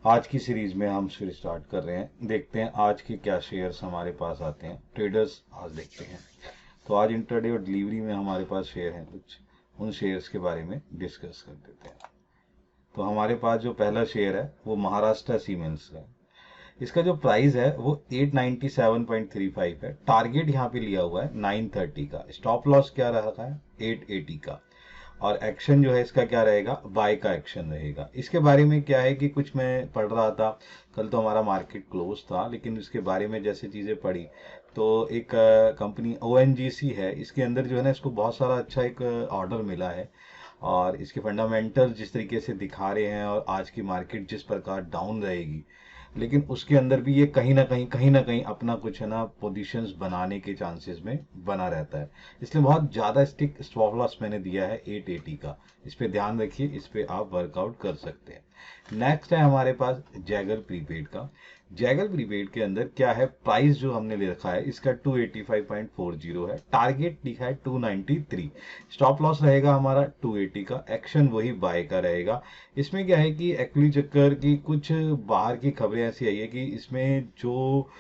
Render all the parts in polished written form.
आज की सीरीज में हम फिर स्टार्ट कर रहे हैं। देखते हैं आज के क्या शेयर्स हमारे पास आते हैं। ट्रेडर्स आज देखते हैं। तो आज इंट्राडे और डिलीवरी में हमारे पास शेयर हैं कुछ, उन शेयर्स के बारे में डिस्कस कर देते हैं। तो हमारे पास जो पहला शेयर है वो महाराष्ट्र सीमेंट्स है। इसका जो प्राइस है वो 897.35 है। टारगेट यहाँ पे लिया हुआ है 930 का। स्टॉप लॉस क्या रखा है 880 का। और एक्शन जो है इसका क्या रहेगा, बाय का एक्शन रहेगा। इसके बारे में क्या है कि कुछ मैं पढ़ रहा था, कल तो हमारा मार्केट क्लोज था, लेकिन इसके बारे में जैसे चीज़ें पढ़ी तो एक कंपनी ONGC है, इसके अंदर जो है ना इसको बहुत सारा अच्छा एक ऑर्डर मिला है। और इसके फंडामेंटल जिस तरीके से दिखा रहे हैं और आज की मार्केट जिस प्रकार डाउन रहेगी, लेकिन उसके अंदर भी ये कहीं ना कहीं अपना कुछ है ना पोजीशंस बनाने के चांसेस में बना रहता है। इसलिए बहुत ज़्यादा स्टिक स्टॉप लॉस मैंने दिया है 880 का। इस पे ध्यान रखिए, इस पे आप वर्कआउट कर सकते हैं। नेक्स्ट है हमारे पास जैगल प्रीपेड का। जैगल प्रीपेड के अंदर क्या है, प्राइस जो हमने ले रखा है इसका 285.40 है। टारगेट लिखा है 293। स्टॉप लॉस रहेगा हमारा 280 का। एक्शन वही बाय का रहेगा। इसमें क्या है कि एक्चुअली चक्कर की कुछ बाहर की खबरें ऐसी आई है कि इसमें जो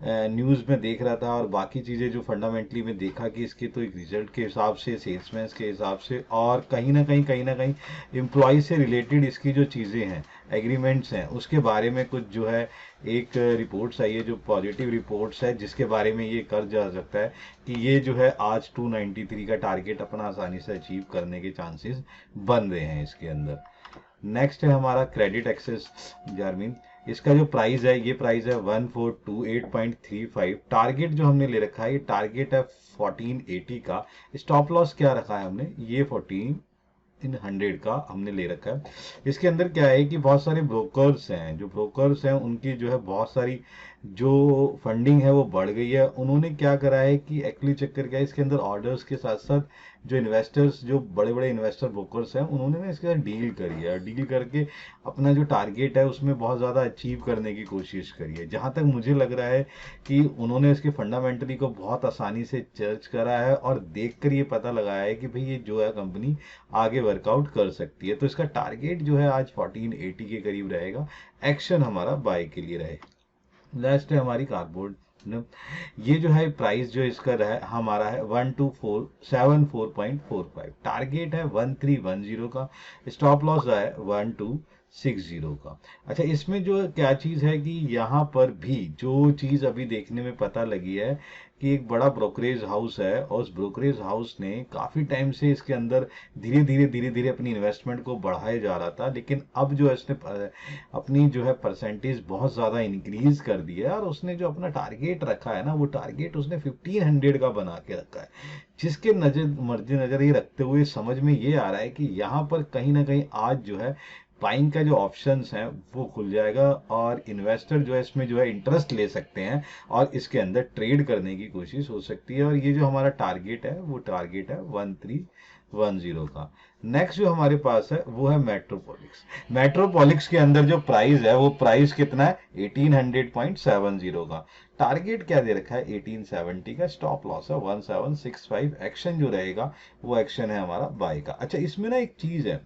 न्यूज़ में देख रहा था और बाकी चीज़ें जो फंडामेंटली में देखा कि इसके तो एक रिजल्ट के हिसाब से, सेल्समैन के हिसाब से और कहीं ना कहीं एम्प्लॉय से रिलेटेड इसकी जो चीज़ें हैं, एग्रीमेंट्स हैं, उसके बारे में कुछ जो है एक रिपोर्ट्स आई है जो पॉजिटिव रिपोर्ट्स है, जिसके बारे में ये कर जा सकता है कि ये जो है आज 293 का टारगेट अपना आसानी से अचीव करने के चांसेस बन रहे हैं इसके अंदर। नेक्स्ट है हमारा क्रेडिट एक्सेस जारमीन। इसका जो प्राइस है, ये प्राइस है 1428.35। टारगेट जो हमने ले रखा है, ये टारगेट है 1480 का। स्टॉप लॉस क्या रखा है हमने, ये 1400 का हमने ले रखा है। इसके अंदर क्या है कि बहुत सारे ब्रोकर्स हैं, जो ब्रोकर्स हैं उनकी जो है बहुत सारी जो फंडिंग है वो बढ़ गई है। उन्होंने क्या करा है कि एक्चुअली चक्कर क्या है, इसके अंदर ऑर्डर्स के साथ साथ जो इन्वेस्टर्स, जो बड़े बड़े इन्वेस्टर ब्रोकर्स हैं, उन्होंने ना इसके साथ डील करी है। डील करके अपना जो टारगेट है उसमें बहुत ज़्यादा अचीव करने की कोशिश करी है। जहाँ तक मुझे लग रहा है कि उन्होंने इसके फंडामेंटली को बहुत आसानी से सर्च करा है और देख कर ये पता लगाया है कि भाई ये जो है कंपनी आगे वर्कआउट कर सकती है। तो इसका टारगेट जो है आज 1480 के करीब रहेगा। एक्शन हमारा बाय के लिए रहेगा। लास्ट है हमारी कार्डबोर्ड। ये जो है प्राइस जो इसका रहा हमारा है 1274.45। टारगेट है 1310 का। स्टॉप लॉस है 1260 का। अच्छा, इसमें जो क्या चीज़ है कि यहाँ पर भी जो चीज़ अभी देखने में पता लगी है कि एक बड़ा ब्रोकरेज हाउस है और उस ब्रोकरेज हाउस ने काफ़ी टाइम से इसके अंदर धीरे धीरे अपनी इन्वेस्टमेंट को बढ़ाए जा रहा था, लेकिन अब जो है इसने अपनी जो है परसेंटेज बहुत ज़्यादा इंक्रीज कर दी है और उसने जो अपना टारगेट रखा है ना, वो टारगेट उसने 1500 का बना के रखा है। जिसके नज़र ये रखते हुए समझ में ये आ रहा है कि यहाँ पर कहीं ना कहीं आज जो है बाइंग का जो ऑप्शंस हैं वो खुल जाएगा और इन्वेस्टर जो है इसमें जो है इंटरेस्ट ले सकते हैं और इसके अंदर ट्रेड करने की कोशिश हो सकती है। और ये जो हमारा टारगेट है वो टारगेट है 1310 का। नेक्स्ट जो हमारे पास है वो है मेट्रोपोलिक्स। मेट्रोपोलिक्स के अंदर जो प्राइस है वो प्राइस कितना है 1800.70 का। टारगेट क्या दे रखा है 1870 का। स्टॉप लॉस है 1765। एक्शन जो रहेगा वो एक्शन है हमारा बाय का। अच्छा, इसमें ना एक चीज है,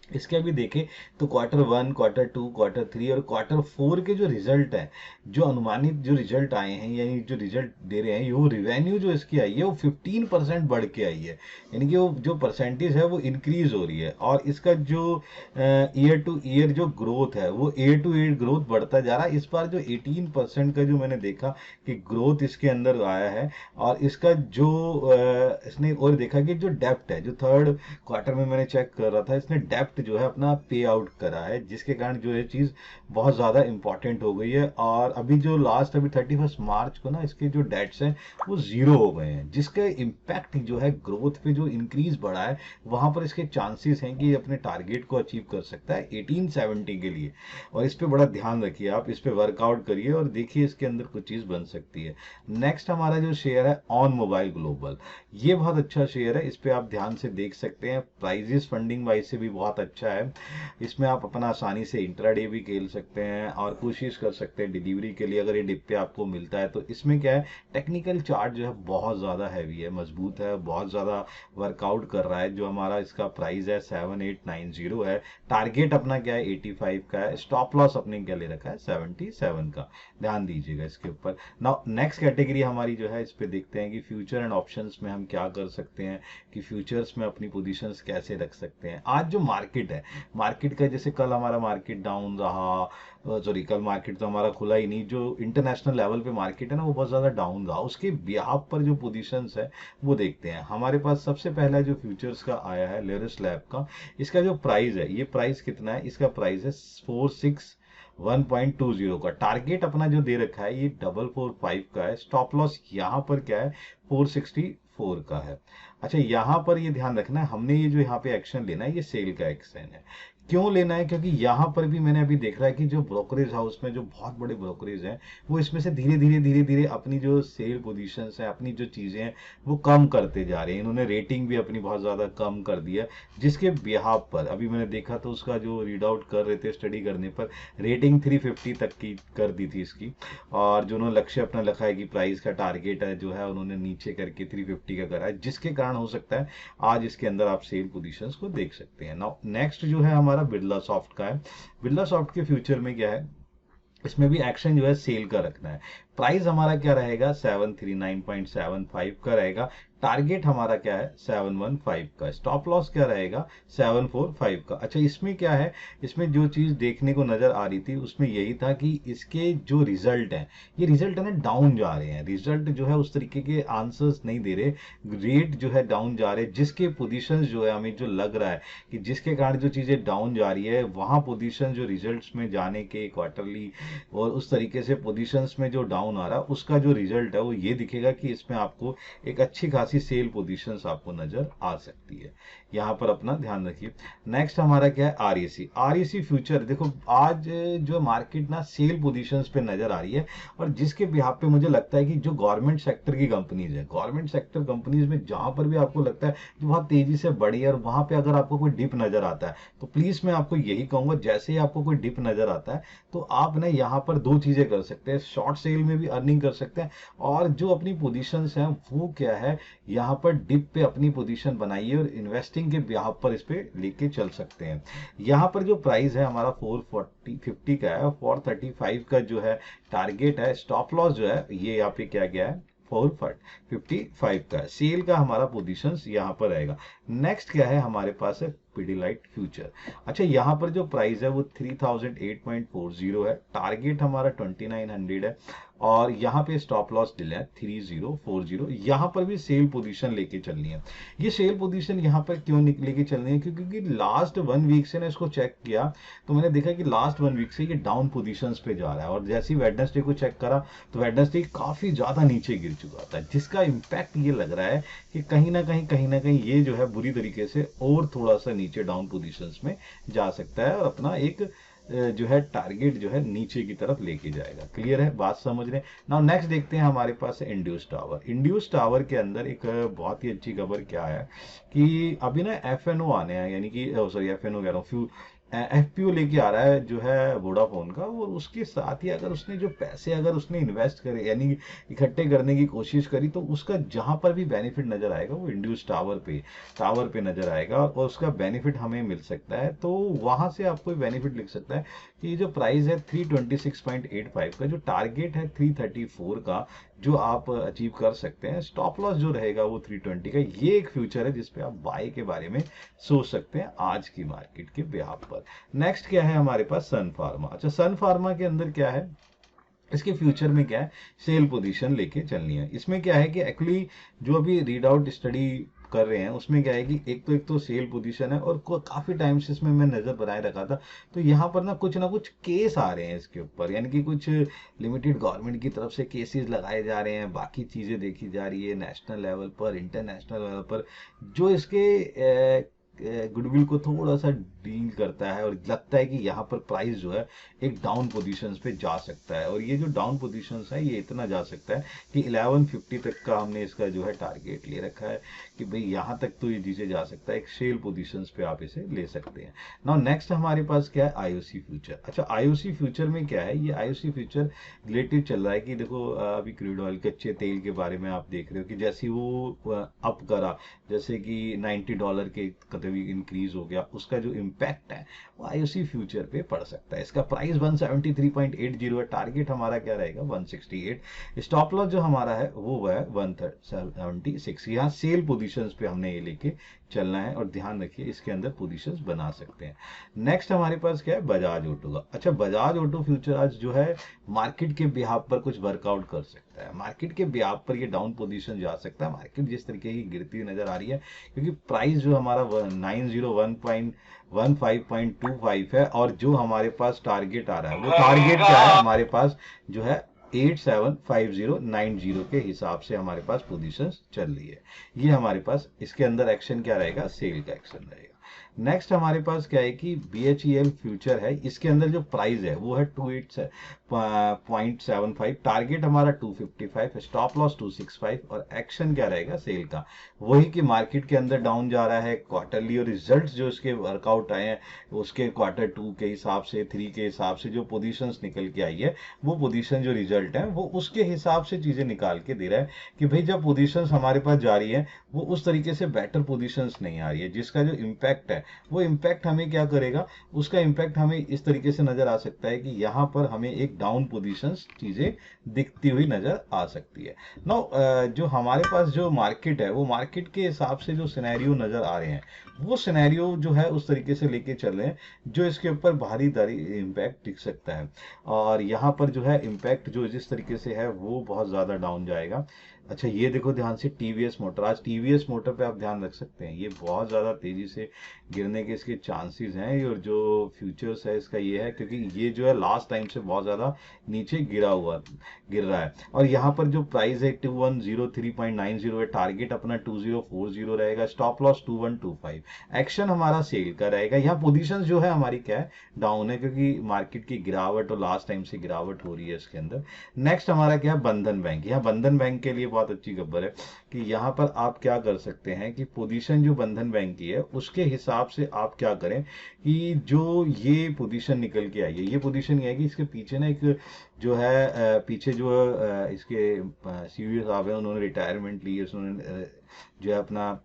इसके अभी देखें तो Q1, Q2, Q3 और Q4 के जो रिजल्ट हैं, जो अनुमानित जो रिजल्ट आए हैं यानी जो रिजल्ट दे रहे हैं, वो रिवेन्यू जो इसकी आई है वो 15% बढ़ के आई है। यानी कि वो जो परसेंटेज है वो इंक्रीज हो रही है और इसका जो ईयर टू ईयर जो ग्रोथ है वो ईयर टू ईयर ग्रोथ बढ़ता जा रहा है। इस बार जो 18% का जो मैंने देखा कि ग्रोथ इसके अंदर आया है और इसका जो इसने और देखा कि जो डेप्थ है, जो थर्ड क्वार्टर में मैंने चेक कर रहा था, इसने डेप्थ जो है अपना पे आउट करा है, जिसके कारण जो ये चीज़ बहुत ज़्यादा इंपॉर्टेंट हो गई है। और अभी जो लास्ट अभी 31 मार्च को ना इसके जो डेट्स हैं वो जीरो हो गए हैं, जिसका इम्पैक्ट जो है ग्रोथ पे जो इंक्रीज बढ़ा है वहां पर इसके चांसेस हैं कि ये अपने टारगेट को अचीव कर सकता है 1870 के लिए। और इस पर बड़ा ध्यान रखिए, आप इस पर वर्कआउट करिए और देखिए इसके अंदर कुछ चीज़ बन सकती है। नेक्स्ट हमारा जो शेयर है ऑन मोबाइल ग्लोबल, ये बहुत अच्छा शेयर है। इस पर आप ध्यान से देख सकते हैं, प्राइजेस फंडिंग वाइज से भी बहुत अच्छा है। इसमें आप अपना आसानी से इंट्राडे भी खेल सकते हैं और कोशिश कर सकते हैं डिलीवरी के लिए। अगर ये डिप पे आपको मिलता है तो इसमें क्या है, टेक्निकल चार्ट जो है बहुत ज़्यादा हैवी है, मजबूत है, बहुत ज़्यादा वर्कआउट कर रहा है। जो हमारा इसका प्राइस है 7890 है, टारगेट अपना क्या है 85 का है, स्टॉप लॉस अपने क्या ले रखा है 77 का। ध्यान दीजिएगा इसके ऊपर। नाउ नेक्स्ट कैटेगरी हमारी जो है, इस पे देखते हैं कि फ्यूचर एंड ऑप्शंस में हम क्या कर सकते हैं, कि फ्यूचर्स में अपनी पोजीशंस कैसे रख सकते हैं। आज जो मार्केट है, मार्केट का जैसे कल हमारा मार्केट डाउन रहा, सॉरी कल मार्केट तो हमारा खुला ही नहीं, जो इंटरनेशनल लेवल पे मार्केट है ना वो बहुत ज़्यादा डाउन रहा, उसके बिहाफ पर जो पोजीशंस है वो देखते हैं। हमारे पास सबसे पहला जो फ्यूचर्स का आया है लेरिस लैब का, इसका जो प्राइस है, ये प्राइस कितना है, इसका प्राइस है 461.20 का। टारगेट अपना जो दे रखा है ये 445 का है, स्टॉप लॉस यहाँ पर क्या है 464 का है। अच्छा यहाँ पर ये ध्यान रखना है, हमने ये जो यहाँ पे एक्शन लेना है ये सेल का एक्शन है। क्यों लेना है, क्योंकि यहाँ पर भी मैंने अभी देख रहा है कि जो ब्रोकरेज हाउस में जो बहुत बड़े ब्रोकरेज हैं वो इसमें से धीरे धीरे अपनी जो सेल पोजीशंस हैं, अपनी जो चीज़ें हैं वो कम करते जा रहे हैं। इन्होंने रेटिंग भी अपनी बहुत ज़्यादा कम कर दी है, जिसके बिहाफ पर अभी मैंने देखा तो उसका जो रीड आउट कर रहे थे स्टडी करने पर, रेटिंग 350 तक की कर दी थी इसकी। और जो उन्होंने लक्ष्य अपना लिखा है कि प्राइस का टारगेट है जो है उन्होंने नीचे करके 350 का करा है, जिसके कारण हो सकता है आज इसके अंदर आप सेल पोजीशंस को देख सकते हैं। नाउ नेक्स्ट जो है हमारा बिरला सॉफ्ट का है। बिरला सॉफ्ट के फ्यूचर में क्या है, इसमें भी एक्शन जो है सेल का रखना है। प्राइस हमारा क्या रहेगा 739.75 का रहेगा, टारगेट हमारा क्या है 715 का, स्टॉप लॉस क्या रहेगा 745 का। अच्छा इसमें क्या है, इसमें जो चीज देखने को नजर आ रही थी उसमें यही था कि इसके जो रिजल्ट हैं, ये रिजल्ट है ना डाउन जा रहे हैं, रिजल्ट जो है उस तरीके के आंसर्स नहीं दे रहे, रेट जो है डाउन जा रहे हैं, जिसके पोजीशंस जो है हमें जो लग रहा है कि जिसके कारण जो चीजें डाउन जा रही है वहां पोजीशन जो रिजल्ट्स में जाने के क्वार्टरली और उस तरीके से पोजीशंस में जो डाउन आ रहा है उसका जो रिजल्ट है वो ये दिखेगा कि इसमें आपको एक अच्छी खासी सेल पोजीशंस आपको नजर आ सकती है। यहाँ पर अपना ध्यान रखिए। नेक्स्ट हमारा क्या है आरईसी। आरईसी फ्यूचर देखो आज जो मार्केट ना सेल पोजीशंस पे नजर आ रही है, और जिसके बिहाफ पे मुझे लगता है कि जो गवर्नमेंट सेक्टर की कंपनीज है, गवर्नमेंट सेक्टर कंपनीज में जहां पर भी आपको लगता है कि बहुत तेजी से बढ़ी है और वहां पे अगर आपको कोई डिप नजर आता है तो प्लीज मैं आपको यही कहूंगा, जैसे ही आपको कोई डिप नजर आता है तो आप ना यहाँ पर दो चीजें कर सकते हैं, शॉर्ट सेल में भी अर्निंग कर सकते हैं, और जो अपनी पोजीशंस हैं वो क्या है यहाँ पर डिप पे अपनी पोजीशन बनाइए और इन्वेस्टिंग के बिहाफ पर इस पे लेके चल सकते हैं। यहाँ पर जो प्राइस है हमारा 450 का है, 435 का जो है टारगेट है, स्टॉप लॉस जो है ये यहाँ पे क्या गया है 455 का, सेल का हमारा पोजीशंस यहाँ पर रहेगा। नेक्स्ट क्या है हमारे पास है पिडिलाइट फ्यूचर। अच्छा यहाँ पर जो प्राइस है वो 3008.40 है, टारगेट हमारा 2900 है, और यहाँ पे स्टॉप लॉस दिया है 3040। यहाँ पर भी सेल पोजीशन लेके चलनी है। ये सेल पोजीशन यहाँ पर क्यों लेके चलनी है, क्योंकि लास्ट 1 वीक से ना इसको चेक किया तो मैंने देखा कि लास्ट 1 वीक से ये डाउन पोजीशंस पे जा रहा है, और जैसे ही वेडनेसडे को चेक करा तो वेडनेसडे काफी ज्यादा नीचे गिर चुका था, जिसका इम्पैक्ट ये लग रहा है कि कहीं ना कहीं ये जो है बुरी तरीके से और थोड़ा सा नीचे डाउन पोजीशंस में जा सकता है और अपना एक जो है टारगेट जो है नीचे की तरफ लेके जाएगा। क्लियर है, बात समझ रहे हैं। नाउ नेक्स्ट देखते हैं हमारे पास है इंड्यूस टावर। इंड्यूस टावर के अंदर एक बहुत ही अच्छी खबर क्या है कि अभी ना एफएनओ आने हैं, यानी कि सॉरी एफएनओ कह रहा हूँ, एफपीओ लेके आ रहा है जो है वोडाफोन का, और उसके साथ ही अगर उसने जो पैसे अगर उसने इन्वेस्ट करे यानी इकट्ठे करने की कोशिश करी तो उसका जहां पर भी बेनिफिट नजर आएगा वो इंड्यूस टावर पे नजर आएगा, और उसका बेनिफिट हमें मिल सकता है। तो वहां से आपको बेनिफिट लिख सकता है कि जो प्राइस है 326.85 का, जो टारगेट है 334 का, जो आप अचीव कर सकते हैं, स्टॉप लॉस जो रहेगा वो 320 का। ये एक फ्यूचर है जिसपे आप बाय के बारे में सोच सकते हैं आज की मार्केट के बिहाफ पर। नेक्स्ट क्या है हमारे पास सन फार्मा। अच्छा सन फार्मा के अंदर क्या है, इसके फ्यूचर में क्या है सेल पोजीशन लेके चलनी है। इसमें क्या है कि एक्चुअली जो अभी रीड आउट स्टडी कर रहे हैं उसमें क्या है कि एक तो सेल पोजीशन है, और काफी टाइम से इसमें मैं नजर बनाए रखा था, तो यहाँ पर ना कुछ केस आ रहे हैं इसके ऊपर, यानी कि कुछ लिमिटेड गवर्नमेंट की तरफ से केसेस लगाए जा रहे हैं, बाकी चीजें देखी जा रही है नेशनल लेवल पर इंटरनेशनल लेवल पर, जो इसके गुडविल को थोड़ा सा फील करता है और लगता है कि यहाँ पर प्राइस जो है एक डाउन पोजीशंस पे जा सकता है, और ये जो डाउन पोजीशंस है ये इतना जा सकता है कि 1150 तक का हमने इसका जो है टारगेट ले रखा है कि भाई यहाँ तक तो ये चीज़े जा सकता है, एक सेल पोजीशंस पे आप इसे ले सकते हैं। नाउ नेक्स्ट हमारे पास क्या है, आईओसी फ्यूचर। अच्छा, आईओसी फ्यूचर में क्या है, ये आईओसी फ्यूचर रिलेटिव चल रहा है कि देखो अभी क्रूड ऑयल कच्चे तेल के बारे में आप देख रहे हो कि जैसे वो अप करा, जैसे कि $90 के करीब इंक्रीज हो गया, उसका जो इम्पैक्ट है वो आईओसी फ्यूचर पे पड़ सकता है। इसका प्राइस 173.80 है, टारगेट हमारा क्या रहेगा 168, स्टॉप लॉस जो हमारा है वो है 176। यहाँ सेल पोजीशंस पे हमने ये लेके चलना है, और ध्यान रखिए इसके अंदर पोजीशंस बना सकते हैं। नेक्स्ट हमारे पास क्या है, बजाज ऑटो का। अच्छा, बजाज ऑटो फ्यूचर आज जो है मार्केट के बिहाफ पर कुछ वर्कआउट कर सकता है, मार्केट के बिहाफ पर ये डाउन पोजीशन जा सकता है। मार्केट जिस तरीके की गिरती हुई नजर आ रही है, क्योंकि प्राइस जो हमारा 901.15.25 है, और जो हमारे पास टारगेट आ रहा है वो टारगेट क्या है हमारे पास जो है 875090 के हिसाब से हमारे पास पोजीशंस चल रही है। ये हमारे पास इसके अंदर एक्शन क्या रहेगा, सेल का एक्शन रहेगा। नेक्स्ट हमारे पास क्या है कि BHEL फ्यूचर है, इसके अंदर जो प्राइस है वो है 280.75, टारगेट हमारा 255, स्टॉप लॉस 265, और एक्शन क्या रहेगा सेल का, वही कि मार्केट के अंदर डाउन जा रहा है। क्वार्टरली और रिजल्ट्स जो इसके वर्कआउट आए हैं उसके Q2 के हिसाब से, 3 के हिसाब से जो पोजीशंस निकल के आई है, वो पोजीशन जो रिजल्ट है वो उसके हिसाब से चीजें निकाल के दे रहा है कि भाई जब पोजीशंस हमारे पास जा रही है वो उस तरीके से बेटर पोजीशंस नहीं आ रही है, जिसका जो इम्पैक्ट है वो इम्पैक्ट हमें क्या करेगा, उसका इम्पैक्ट हमें इस तरीके से नजर आ सकता है कि यहाँ पर हमें एक डाउन पोजीशंस चीजें दिखती हुई नजर आ सकती है। नाउ जो हमारे पास जो मार्केट है वो मार्केट के हिसाब से जो सिनेरियो नजर आ रहे हैं वो सिनेरियो जो है उस तरीके से लेके चल रहे हैं जो इसके ऊपर भारी दारी इम्पैक्ट दिख सकता है, और यहाँ पर जो है इम्पैक्ट जो जिस तरीके से है वो बहुत ज्यादा डाउन जाएगा। अच्छा, ये देखो ध्यान से टीवीएस मोटर, आज टीवीएस मोटर पे आप ध्यान रख सकते हैं, ये बहुत ज़्यादा तेज़ी से गिरने के इसके चांसेस हैं, और जो फ्यूचर्स है इसका ये है क्योंकि ये जो है लास्ट टाइम से बहुत ज़्यादा नीचे गिर रहा है, और यहाँ पर जो प्राइस है 2103.90 है, टारगेट अपना 2040 रहेगा, स्टॉप लॉस 2125, एक्शन हमारा सेल का रहेगा। यहाँ पोजीशंस जो है हमारी क्या है, डाउन है, क्योंकि मार्केट की गिरावट और लास्ट टाइम से गिरावट हो रही है इसके अंदर। नेक्स्ट हमारा क्या है, बंधन बैंक। यहाँ बंधन बैंक के लिए बहुत अच्छी खबर है कि यहाँ पर आप क्या कर सकते हैं कि पोजीशन जो बंधन बैंक की है उसके हिसाब से आप क्या करें कि जो ये पोजीशन निकल के आई है, ये पोजीशन ये है कि इसके पीछे ना एक जो है पीछे जो इसके सीईओ साहब है उन्होंने रिटायरमेंट ली है, उन्होंने जो है अपना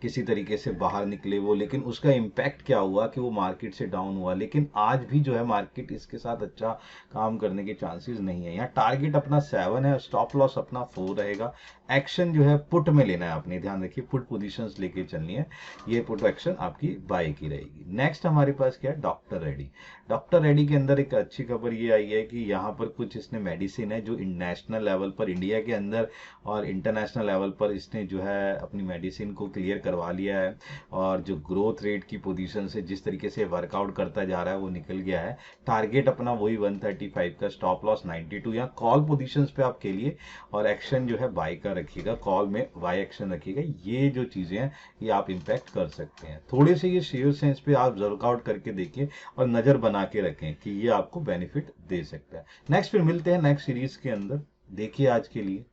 किसी तरीके से बाहर निकले वो, लेकिन उसका इम्पैक्ट क्या हुआ कि वो मार्केट से डाउन हुआ, लेकिन आज भी जो है मार्केट इसके साथ अच्छा काम करने के चांसेस नहीं है। यहाँ टारगेट अपना 7 है, स्टॉप लॉस अपना 4 रहेगा, एक्शन जो है पुट में लेना है आपने, ध्यान रखिए पुट पोजीशंस लेके चलनी है, ये पुट एक्शन आपकी बाय की रहेगी। नेक्स्ट हमारे पास क्या है, डॉक्टर रेड्डी। डॉक्टर रेड्डी के अंदर एक अच्छी खबर ये आई है कि यहाँ पर कुछ इसने मेडिसिन है जो नेशनल लेवल पर इंडिया के अंदर और इंटरनेशनल लेवल पर इसने जो है अपनी मेडिसिन को क्लियर करवा लिया है, और जो ग्रोथ रेट की पोजीशन से जिस तरीके से वर्कआउट करता जा रहा है वो निकल गया है। टारगेट अपना वही 135 का, स्टॉप लॉस 92। यहाँ कॉल पोजीशंस पे आप खेलिए और एक्शन जो है बाय का रखिएगा, कॉल में बाय एक्शन रखिएगा। ये जो चीजें हैं ये आप इंपैक्ट कर सकते हैं। थोड़े से ये शेयर्स हैं, इस पे आप वर्कआउट करके देखिए और नजर बना के रखें कि ये आपको बेनिफिट दे सकता है। नेक्स्ट फिर मिलते हैं नेक्स्ट सीरीज के अंदर, देखिए आज के लिए।